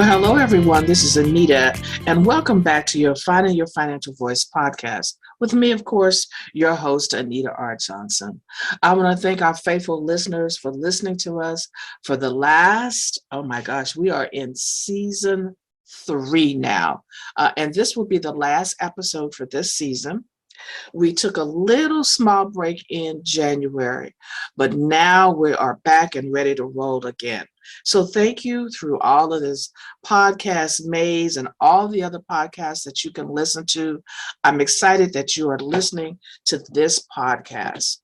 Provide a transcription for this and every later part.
Well, hello, everyone. This is Anita, and welcome back to your Finding Your Financial Voice podcast. With me, of course, your host, Anita R Johnson. I want to thank our faithful listeners for listening to us for the last, oh my gosh, we are in season 3 now. And this will be the last episode for this season. We took a little small break in January, but now we are back and ready to roll again. So thank you through all of this podcast maze and all the other podcasts that you can listen to. I'm excited that you are listening to this podcast.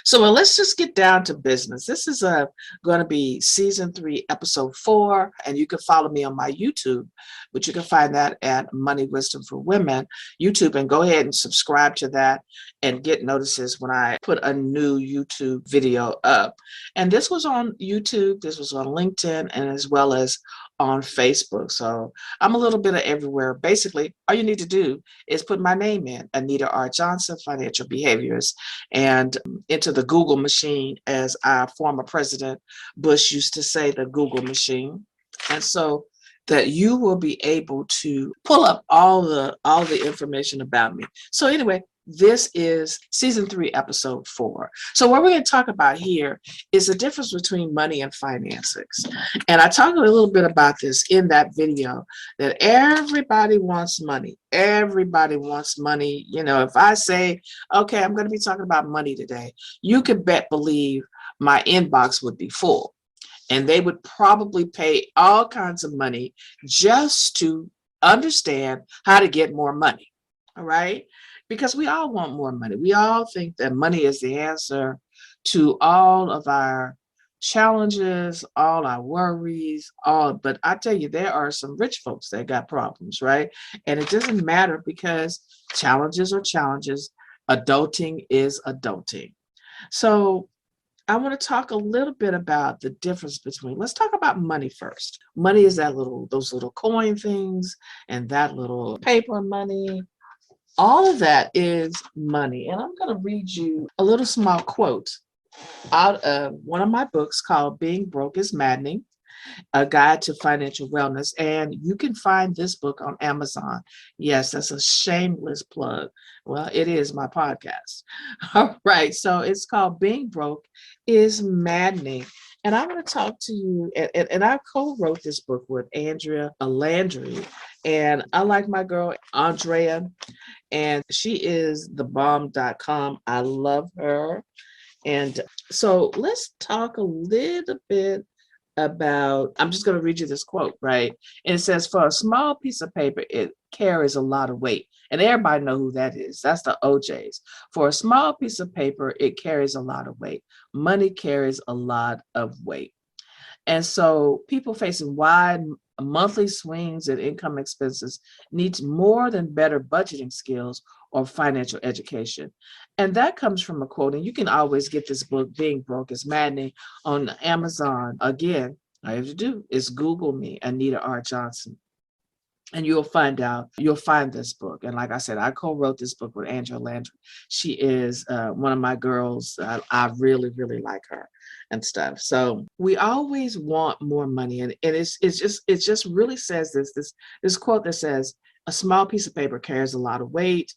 So let's just get down to business. This is going to be season 3, episode 4, and you can follow me on my YouTube, but you can find that at Money Wisdom for Women YouTube, and go ahead and subscribe to that and get notices when I put a new YouTube video up. And this was on YouTube, this was on LinkedIn, and as well as on Facebook. So I'm a little bit of everywhere. Basically, all you need to do is put my name in, Anita R Johnson, Financial Behaviors, and into the Google machine, as our former President Bush used to say, the Google machine. And so that you will be able to pull up all the information about me. So anyway, this is season 3, episode 4. So what we're going to talk about here is the difference between money and finances. And I talked a little bit about this in that video, that everybody wants money. Everybody wants money. You know, if I say, okay, I'm going to be talking about money today, you can believe my inbox would be full. And they would probably pay all kinds of money just to understand how to get more money. All right? Because we all want more money. We all think that money is the answer to all of our challenges, all our worries, but I tell you, there are some rich folks that got problems, right? And it doesn't matter, because challenges are challenges. Adulting is adulting. So I want to talk a little bit about the difference between, let's talk about money first. Money is those little coin things and that little paper money. All of that is money. And I'm going to read you a little small quote out of one of my books called Being Broke is Maddening, A Guide to Financial Wellness. And you can find this book on Amazon. Yes, that's a shameless plug. Well, it is my podcast. All right. So it's called Being Broke is Maddening. And I'm going to talk to you, and I co-wrote this book with Andrea Landry. And I like my girl, Andrea, and she is thebomb.com. I love her. And so let's talk a little bit about, I'm just going to read you this quote, right? And it says, for a small piece of paper, it carries a lot of weight. And everybody know who that is. That's the OJs. For a small piece of paper, it carries a lot of weight. Money carries a lot of weight. And so people facing wide monthly swings in income expenses needs more than better budgeting skills or financial education. And that comes from a quote, and you can always get this book, Being Broke is Maddening, on Amazon. Again, all you have to do is Google me, Anita R Johnson, and you'll find this book. And like I said, I co-wrote this book with Angela Landry. She is one of my girls. I really, really like her and stuff. So we always want more money. And it just really says this quote that says, a small piece of paper carries a lot of weight.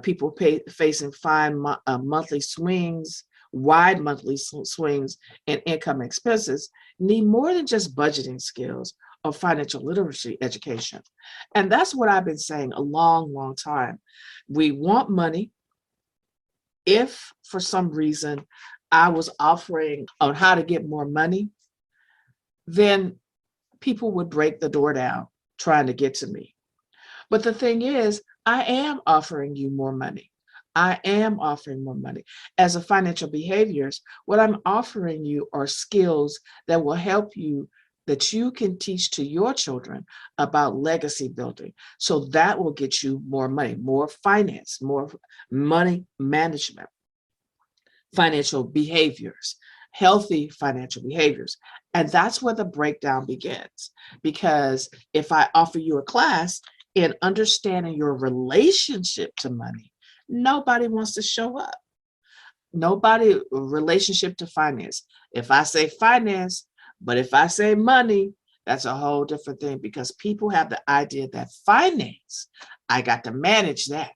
People facing monthly swings, wide monthly swings in income expenses need more than just budgeting skills or financial literacy education. And that's what I've been saying a long, long time. We want money. If for some reason I was offering on how to get more money, then people would break the door down trying to get to me. But the thing is, I am offering you more money. I am offering more money. As a financial behaviorist, what I'm offering you are skills that will help you, that you can teach to your children about legacy building. So that will get you more money, more finance, more money management, financial behaviors, healthy financial behaviors. And that's where the breakdown begins. Because if I offer you a class in understanding your relationship to money, nobody wants to show up. Nobody, relationship to finance. If I say finance, but if I say money, That's a whole different thing because people have the idea that finance, I got to manage that.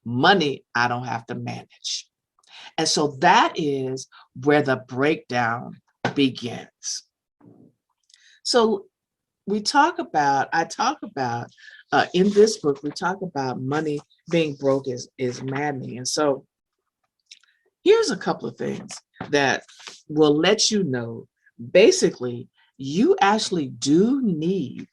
Money, I don't have to manage. And so that is where the breakdown begins. So I talk about in this book, we talk about money being broke is maddening. And so here's a couple of things that will let you know basically you actually do need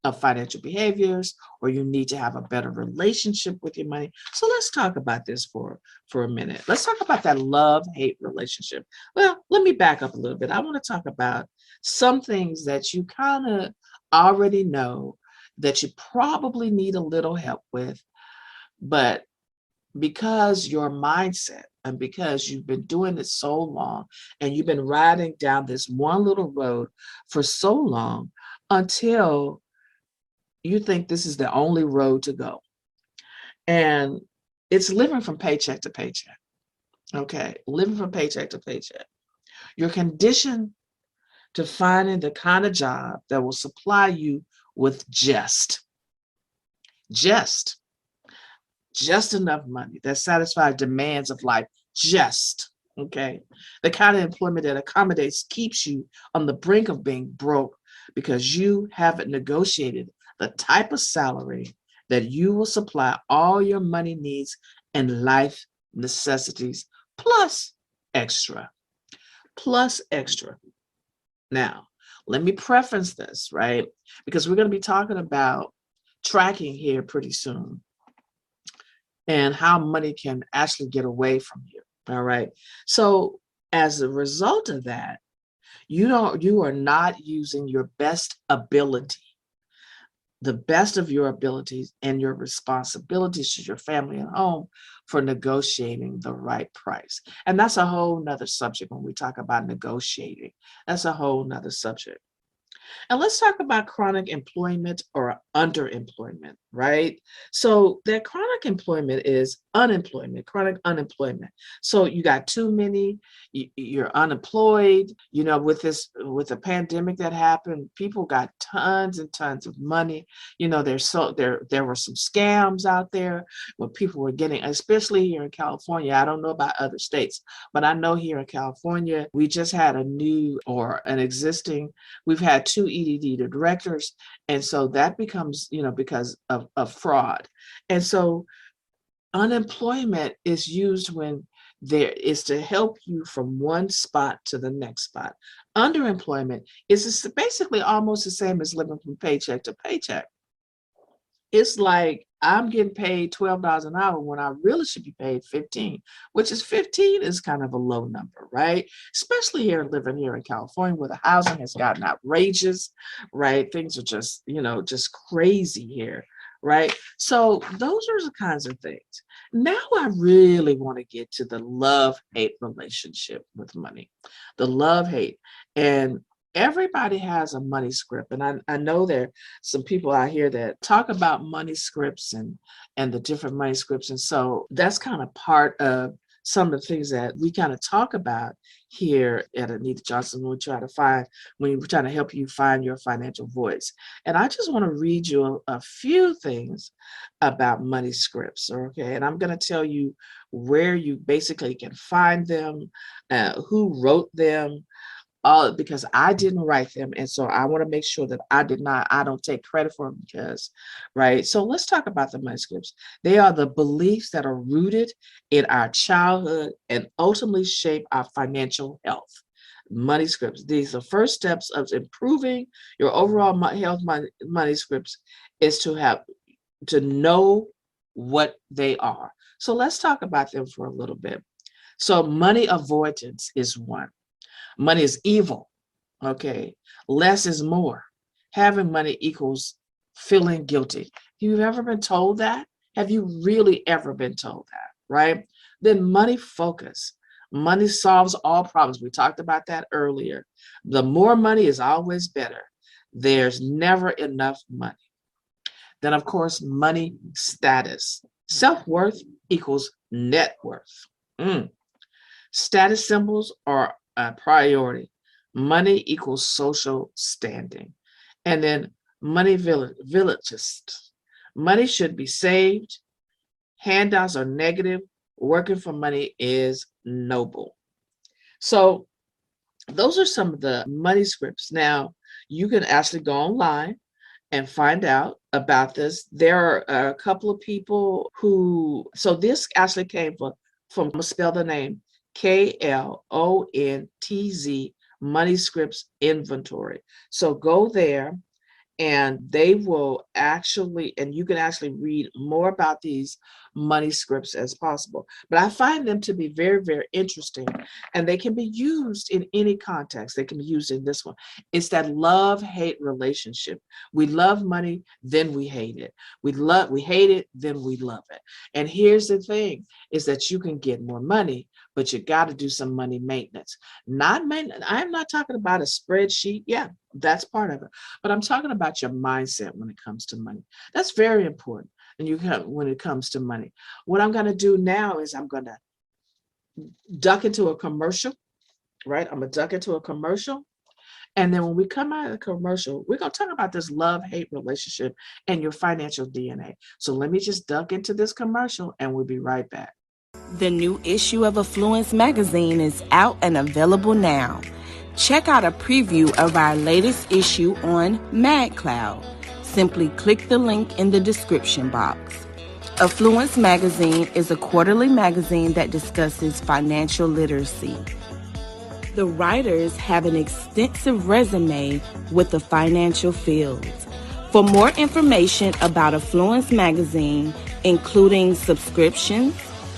of financial behaviors or you need to have a better relationship with your money. So let's talk about this for a minute. Let's talk about that love-hate relationship. Well, let me back up a little bit. I want to talk about some things that you kind of already know that you probably need a little help with, but because your mindset and because you've been doing it so long and you've been riding down this one little road for so long until you think this is the only road to go. And it's living from paycheck to paycheck. Okay. Living from paycheck to paycheck. You're conditioned to finding the kind of job that will supply you with just enough money that satisfies demands of life. Just, okay. The kind of employment that accommodates, keeps you on the brink of being broke because you haven't negotiated the type of salary that you will supply all your money needs and life necessities plus extra. Plus extra. Now, let me preface this, right? Because we're going to be talking about tracking here pretty soon and how money can actually get away from you. All right. So as a result of that, you are not using your best ability, the best of your abilities and your responsibilities to your family and home for negotiating the right price. And that's a whole nother subject when we talk about negotiating. That's a whole nother subject. And let's talk about chronic employment or underemployment, right? So that chronic employment is unemployment, chronic unemployment. So you got too many, you're unemployed, with the pandemic that happened, people got tons and tons of money. There were some scams out there where people were getting, especially here in California. I don't know about other states, but I know here in California, we just had we've had two EDD directors. And so that becomes, because of fraud. And so unemployment is used when there is to help you from one spot to the next spot. Underemployment is basically almost the same as living from paycheck to paycheck. It's like I'm getting paid $12 an hour when I really should be paid 15, which is 15 is kind of a low number, right? Especially living here in California where the housing has gotten outrageous, right? Things are just crazy here, right? So those are the kinds of things. Now I really want to get to the love-hate relationship with money, the love-hate. And everybody has a money script. And I know there are some people out here that talk about money scripts and the different money scripts. And so that's kind of part of some of the things that we kind of talk about here at Anita Johnson when we're trying to help you find your financial voice. And I just want to read you a few things about money scripts, okay? And I'm going to tell you where you basically can find them, who wrote them, because I didn't write them. And so I want to make sure that I don't take credit for them right? So let's talk about the money scripts. They are the beliefs that are rooted in our childhood and ultimately shape our financial health. Money scripts. These are first steps of improving your overall health. Money scripts is to know what they are. So let's talk about them for a little bit. So money avoidance is one. Money is evil. Okay. Less is more. Having money equals feeling guilty. You've ever been told that? Have you really ever been told that? Right? Then money focus. Money solves all problems. We talked about that earlier. The more money is always better. There's never enough money. Then, of course, money status. Self-worth equals net worth. Status symbols are a priority. Money equals social standing. And then money villages. Money should be saved. Handouts are negative. Working for money is noble. So those are some of the money scripts. Now, you can actually go online and find out about this. There are a couple of people who, so this actually came from I'm gonna spell the name KLONTZ Money Scripts Inventory. So go there and they will actually, and you can actually read more about these money scripts as possible. But I find them to be very, very interesting, and they can be used in any context. They can be used in this one. It's that love-hate relationship. We love money, then we hate it. We hate it, then we love it. And here's the thing, is that you can get more money, but you got to do some money maintenance. Not maintenance. I'm not talking about a spreadsheet. Yeah, that's part of it. But I'm talking about your mindset when it comes to money. That's very important. And when it comes to money. What I'm going to do now is I'm going to duck into a commercial, right? I'm going to duck into a commercial. And then when we come out of the commercial, we're going to talk about this love-hate relationship and your financial DNA. So let me just duck into this commercial and we'll be right back. The new issue of Affluence magazine is out and available now. Check out a preview of our latest issue on MagCloud. Simply click the link in the description box. Affluence magazine is a quarterly magazine that discusses financial literacy. The writers have an extensive resume with the financial fields. For more information about Affluence magazine, including subscriptions,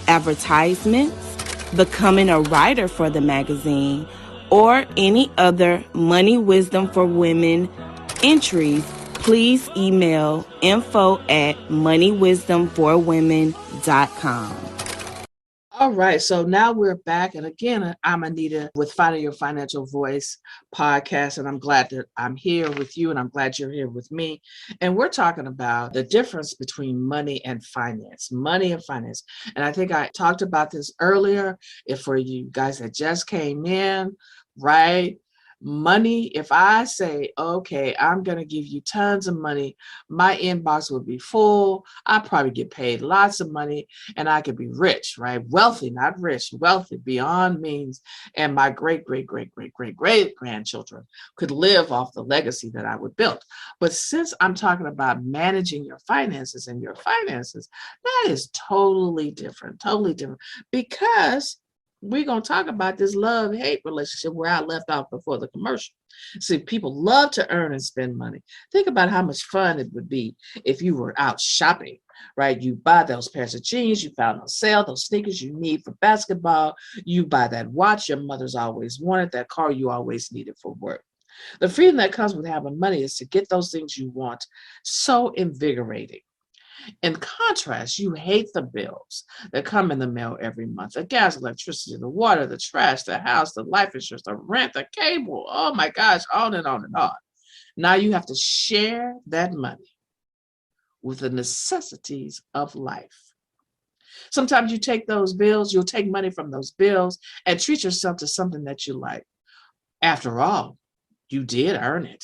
advertisements, becoming a writer for the magazine, or any other Money Wisdom for Women entries, please email info@moneywisdomforwomen.com. All right, so now we're back. And again, I'm Anita with Finding Your Financial Voice podcast. And I'm glad that I'm here with you and I'm glad you're here with me. And we're talking about the difference between money and finance, money and finance. And I think I talked about this earlier. If for you guys that just came in, right? Money, if I say, okay, I'm going to give you tons of money, my inbox will be full. I probably get paid lots of money and I could be rich, right? Wealthy, not rich, wealthy beyond means. And my great, great, great, great, great, great grandchildren could live off the legacy that I would build. But since I'm talking about managing your finances and your finances, that is totally different, because we're going to talk about this love-hate relationship where I left off before the commercial. See, people love to earn and spend money. Think about how much fun it would be if you were out shopping, right? You buy those pairs of jeans you found on sale, those sneakers you need for basketball. You buy that watch your mother's always wanted, that car you always needed for work. The freedom that comes with having money is to get those things you want. So invigorating. In contrast, you hate the bills that come in the mail every month: the gas, electricity, the water, the trash, the house, the life insurance, the rent, the cable. Oh my gosh, on and on and on. Now you have to share that money with the necessities of life. Sometimes you take those bills, you'll take money from those bills and treat yourself to something that you like. After all, you did earn it.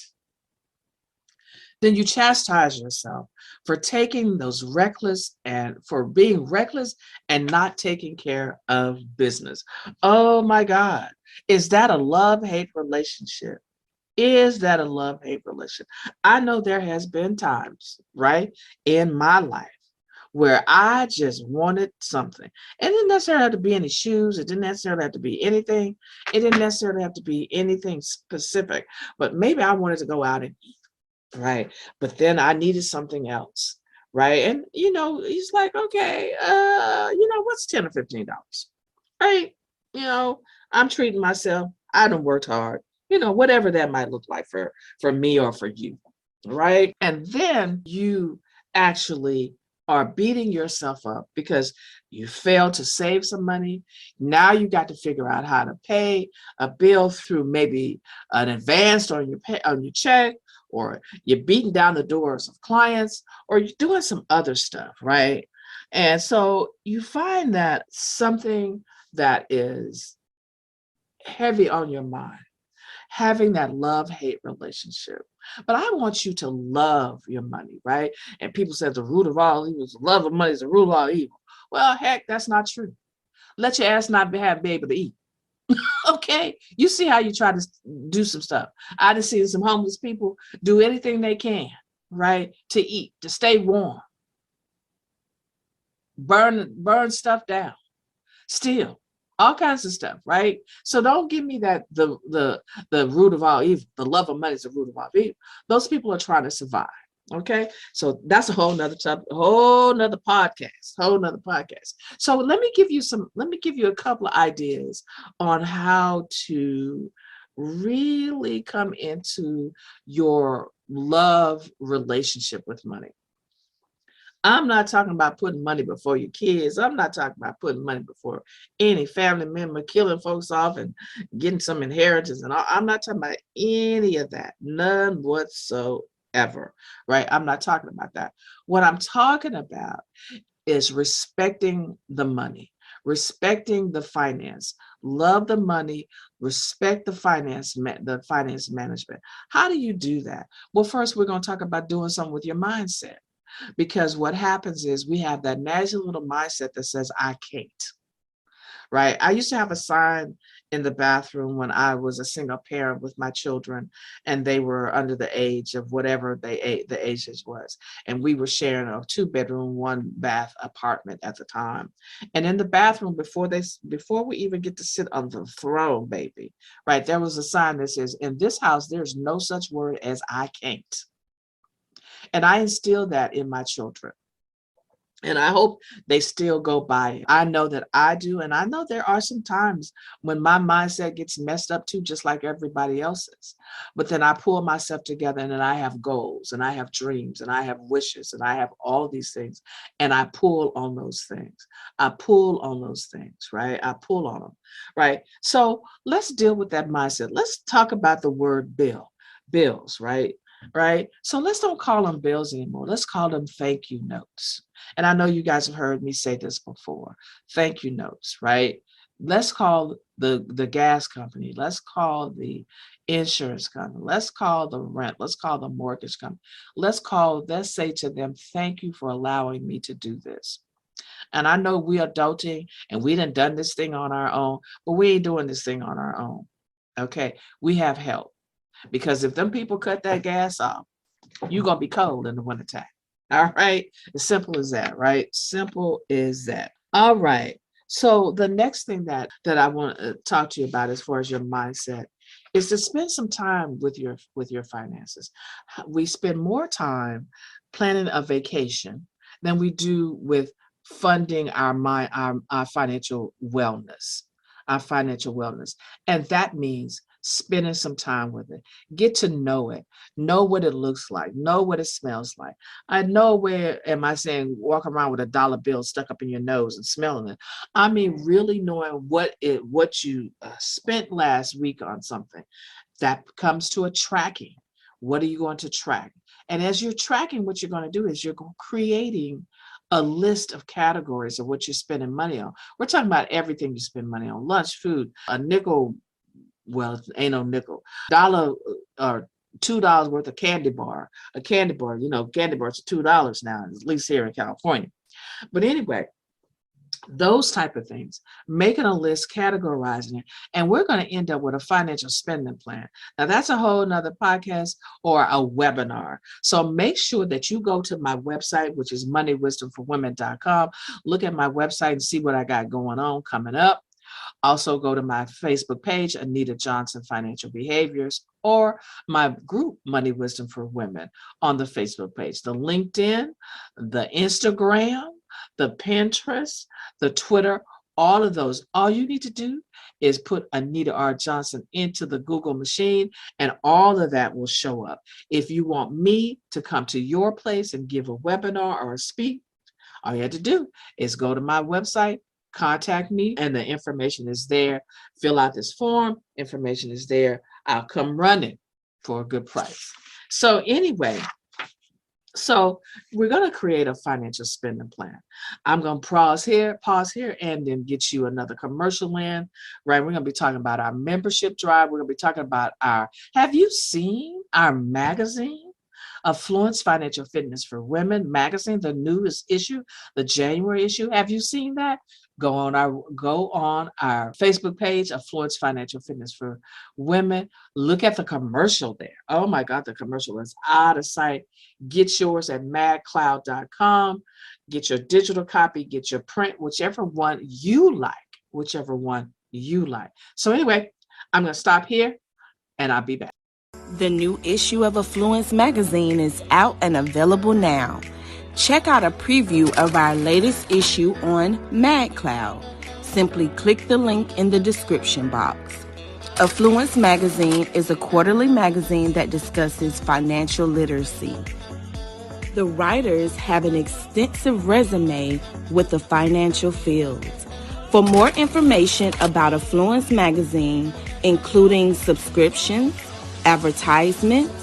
Then you chastise yourself for taking those reckless and for being reckless and not taking care of business. Oh my God. Is that a love-hate relationship? Is that a love-hate relationship? I know there has been times, right, in my life where I just wanted something. It didn't necessarily have to be any shoes. It didn't necessarily have to be anything. It didn't necessarily have to be anything specific, but maybe I wanted to go out and eat. Right. But then I needed something else. Right. And he's like, okay, what's $10 or $15? Right. I'm treating myself. I done worked hard, whatever that might look like for me or for you. Right. And then you actually are beating yourself up because you failed to save some money. Now you got to figure out how to pay a bill through maybe an advance on your check, or you're beating down the doors of clients, or you're doing some other stuff, right? And so you find that something that is heavy on your mind having that love-hate relationship. But I want you to love your money, right? And people say the root of all evil is the love of money is the root of all evil. Well, heck, that's not true. Let your ass not be able to eat. Okay, you see how you try to do some stuff. I just seen some homeless people do anything they can, right, to eat, to stay warm, burn stuff down, steal, all kinds of stuff, right? So don't give me that the root of all evil, the love of money is the root of all evil. Those people are trying to survive. Okay, so that's a whole nother topic, whole nother podcast. So let me give you a couple of ideas on how to really come into your love relationship with money. I'm not talking about putting money before your kids. I'm not talking about putting money before any family member, killing folks off and getting some inheritance and all. I'm not talking about any of that. None whatsoever, right? I'm not talking about that. What I'm talking about is respecting the money, respecting the finance, love the money, respect the finance management. How do you do that? Well, first we're going to talk about doing something with your mindset. Because what happens is we have that nasty little mindset that says, I can't, right? I used to have a sign in the bathroom when I was a single parent with my children, and they were under the age of whatever the age was. And we were sharing a 2-bedroom, 1-bath apartment at the time. And in the bathroom, before we even get to sit on the throne, baby, right, there was a sign that says, in this house, there's no such word as I can't. And I instill that in my children. And I hope they still go by it. I know that I do. And I know there are some times when my mindset gets messed up too, just like everybody else's. But then I pull myself together and then I have goals and I have dreams and I have wishes and I have all these things. And I pull on those things. Right? I pull on them, right? So let's deal with that mindset. Let's talk about the word bills, right? Right. So let's don't call them bills anymore. Let's call them thank you notes. And I know you guys have heard me say this before. Thank you notes, right? Let's call the gas company. Let's call the insurance company. Let's call the rent. Let's call the mortgage company. Let's say to them, thank you for allowing me to do this. And I know we are adulting and we done this thing on our own, but we ain't doing this thing on our own. Okay. We have help. Because if them people cut that gas off, you're going to be cold in the wintertime. All right. As simple as that, right? Simple as that. All right. So the next thing that I want to talk to you about as far as your mindset is to spend some time with your finances. We spend more time planning a vacation than we do with funding our financial wellness, And that means spending some time with it, get to know it, know what it looks like, know what it smells like. I know where am I saying walk around with a dollar bill stuck up in your nose and smelling it. I mean, really knowing what you spent last week on something. That comes to a tracking. What are you going to track? And as you're tracking, what you're going to do is you're creating a list of categories of what you're spending money on. We're talking about everything you spend money on: lunch, food, a nickel. Well, ain't no nickel. $1 or $2 worth of candy bar. A candy bar, candy bars are $2 now, at least here in California. But anyway, those type of things, making a list, categorizing it, and we're going to end up with a financial spending plan. Now that's a whole nother podcast or a webinar. So make sure that you go to my website, which is moneywisdomforwomen.com. Look at my website and see what I got going on coming up. Also go to my Facebook page, Anita Johnson Financial Behaviors, or my group, Money Wisdom for Women, on the Facebook page. The LinkedIn, the Instagram, the Pinterest, the Twitter, all of those. All you need to do is put Anita R Johnson into the Google machine, and all of that will show up. If you want me to come to your place and give a webinar or a speak, all you have to do is go to my website, contact me, and the information is there. Fill out this form, information is there. I'll come running for a good price. So anyway, So we're going to create a financial spending plan. I'm going to pause here, and then get you another commercial in, right? We're going to be talking about our membership drive. We're going to be talking about have you seen our magazine? Affluence Financial Fitness for Women magazine, the newest issue, the January issue. Have you seen that? Go on our Facebook page, Affluence Financial Fitness for Women. Look at the commercial there. Oh my God, the commercial is out of sight. Get yours at madcloud.com. Get your digital copy, get your print, whichever one you like, whichever one you like. So anyway, I'm going to stop here and I'll be back. The new issue of Affluence magazine is out and available now. Check out a preview of our latest issue on MadCloud. Simply click the link in the description box. Affluence magazine is a quarterly magazine that discusses financial literacy. The writers have an extensive resume with the financial fields. For more information about Affluence magazine, including subscriptions, advertisements,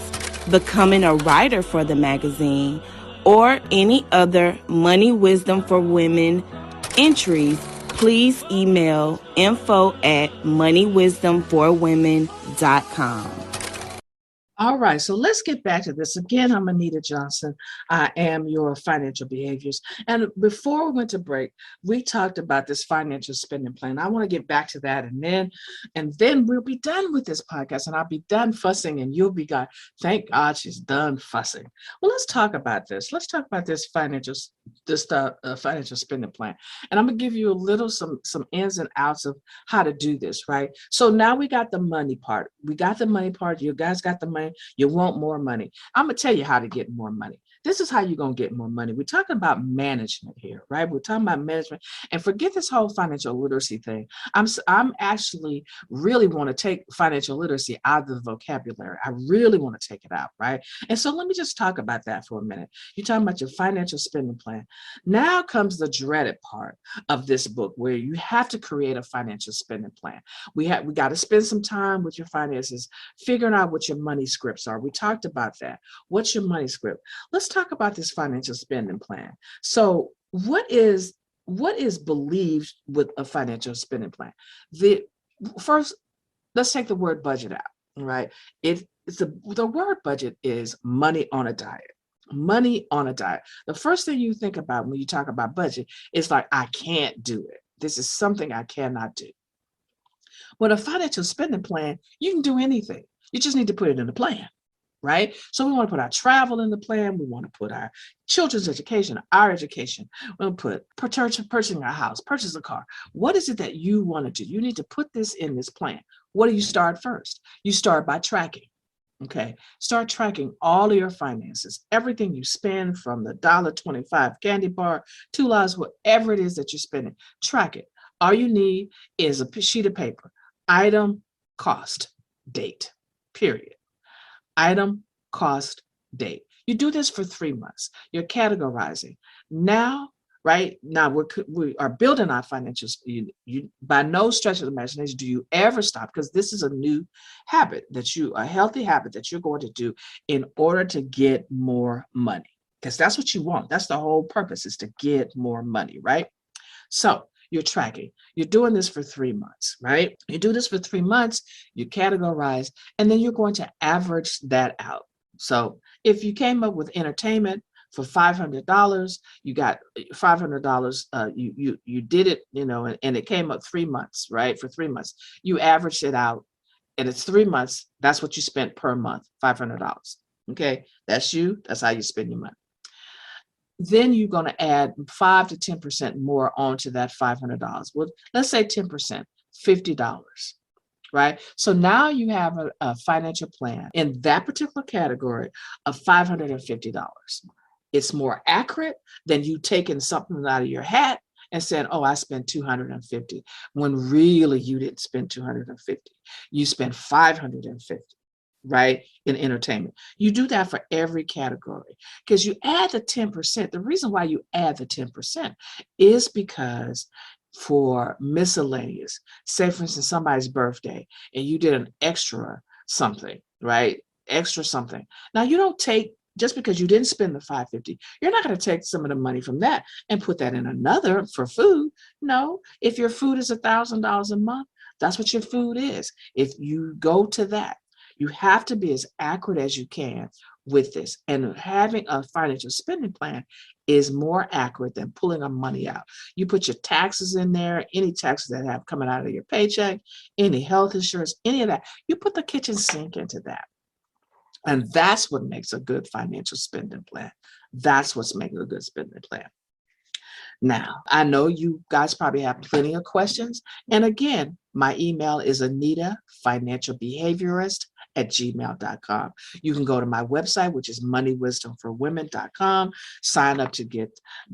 becoming a writer for the magazine, or any other Money Wisdom for Women entries, please email info@moneywisdomforwomen.com. All right, so let's get back to this. Again, I'm Anita Johnson. I am your financial behaviors. And before we went to break, we talked about this financial spending plan. I want to get back to that, and then we'll be done with this podcast, and I'll be done fussing, and you'll be gone. Thank God she's done fussing. Well, let's talk about this. Let's talk about this financial spending plan, and I'm gonna give you a little some ins and outs of how to do this. Right. So now we got the money part. We got the money part. You guys got the money. You want more money. I'm going to tell you how to get more money. This is how you're going to get more money. We're talking about management here, right? We're talking about management, and forget this whole financial literacy thing. I'm actually really want to take financial literacy out of the vocabulary. I really want to take it out, right? And so let me just talk about that for a minute. You're talking about your financial spending plan. Now comes the dreaded part of this book, where you have to create a financial spending plan. We got to spend some time with your finances, figuring out what your money scripts are. We talked about that. What's your money script? Let's talk about this financial spending plan. So what is believed with a financial spending plan? First, let's take the word budget out. Right? The word budget is money on a diet. Money on a diet. The first thing you think about when you talk about budget is like, I can't do it. This is something I cannot do. With a financial spending plan, you can do anything. You just need to put it in the plan. Right? So we want to put our travel in the plan. We want to put our children's education, our education. We'll put purchasing a house, purchase a car. What is it that you want to do? You need to put this in this plan. What do you start first? You start by tracking. Okay. Start tracking all of your finances, everything you spend, from the $1.25 candy bar, $2, whatever it is that you're spending. Track it. All you need is a sheet of paper. Item, cost, date, period. Item, cost, date. You do this for 3 months. You're categorizing. Now, right now, we are building our financials. You by no stretch of the imagination do you ever stop, because this is a new habit a healthy habit that you're going to do in order to get more money, because that's what you want. That's the whole purpose, is to get more money, right? So you're tracking. You're doing this for 3 months, right? You do this for 3 months, you categorize, and then you're going to average that out. So if you came up with entertainment for $500, you got $500. You did it, and it came up 3 months, right? For 3 months, you averaged it out, and it's 3 months. That's what you spent per month, $500. Okay, that's you. That's how you spend your money. Then you're going to add 5 to 10% more onto that $500. Well, let's say 10%, $50, right? So now you have a financial plan in that particular category of $550. It's more accurate than you taking something out of your hat and saying, oh, I spent $250, when really you didn't spend $250. You spent $550. Right, in entertainment. You do that for every category, because you add the 10%. The reason why you add the 10% is because for miscellaneous, say for instance somebody's birthday and you did an extra something, right? Extra something. Now you don't take Just because you didn't spend the $550, you're not going to take some of the money from that and put that in another for food. No, if your food is $1,000 a month, that's what your food is. If you go to that, you have to be as accurate as you can with this. And having a financial spending plan is more accurate than pulling our money out. You put your taxes in there, any taxes that have coming out of your paycheck, any health insurance, any of that. You put the kitchen sink into that. And that's what makes a good financial spending plan. That's what's making a good spending plan. Now, I know you guys probably have plenty of questions. And again, my email is Anita, financial behaviorist @gmail.com. You can go to my website, which is moneywisdomforwomen.com, sign up to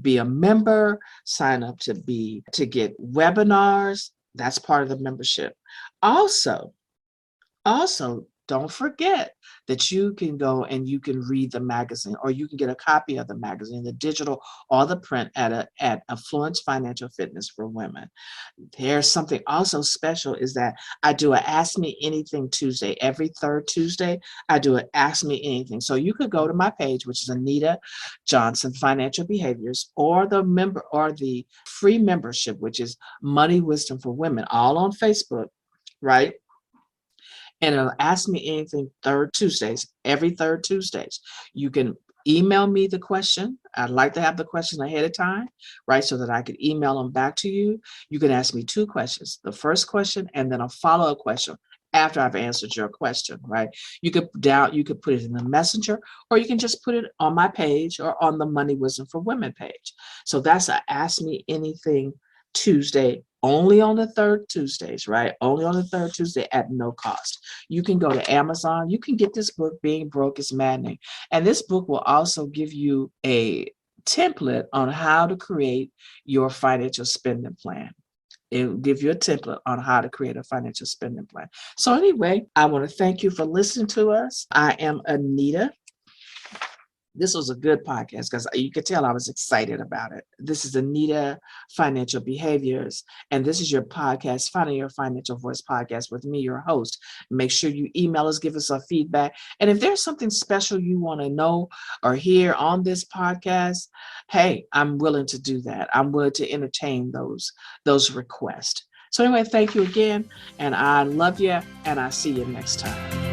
be a member, sign up to get webinars. That's part of the membership. Also, don't forget that you can go and you can read the magazine, or you can get a copy of the magazine, the digital or the print at Affluence Financial Fitness for Women. There's something also special is that I do a Ask Me Anything Tuesday. Every third Tuesday, I do an Ask Me Anything. So you could go to my page, which is Anita Johnson Financial Behaviors, or the free membership, which is Money Wisdom for Women, all on Facebook, right? And it'll ask me anything every third Tuesdays. You can email me the question. I'd like to have the question ahead of time, right? So that I could email them back to you. You can ask me 2 questions, the first question and then a follow-up question after I've answered your question, right? You could put it in the messenger, or you can just put it on my page or on the Money Wisdom for Women page. So that's a Ask Me Anything Tuesday, only on the third Tuesdays, right? Only on the third Tuesday at no cost. You can go to Amazon. You can get this book, Being Broke is Maddening. And this book will also give you a template on how to create your financial spending plan. It will give you a template on how to create a financial spending plan. So anyway, I want to thank you for listening to us. I am Anita. This was a good podcast because you could tell I was excited about it. This is Anita Financial Behaviors, and this is your podcast, Finding Your Financial Voice podcast with me, your host. Make sure you email us, give us some feedback. And if there's something special you want to know or hear on this podcast, hey, I'm willing to do that. I'm willing to entertain those requests. So anyway, thank you again, and I love you, and I'll see you next time.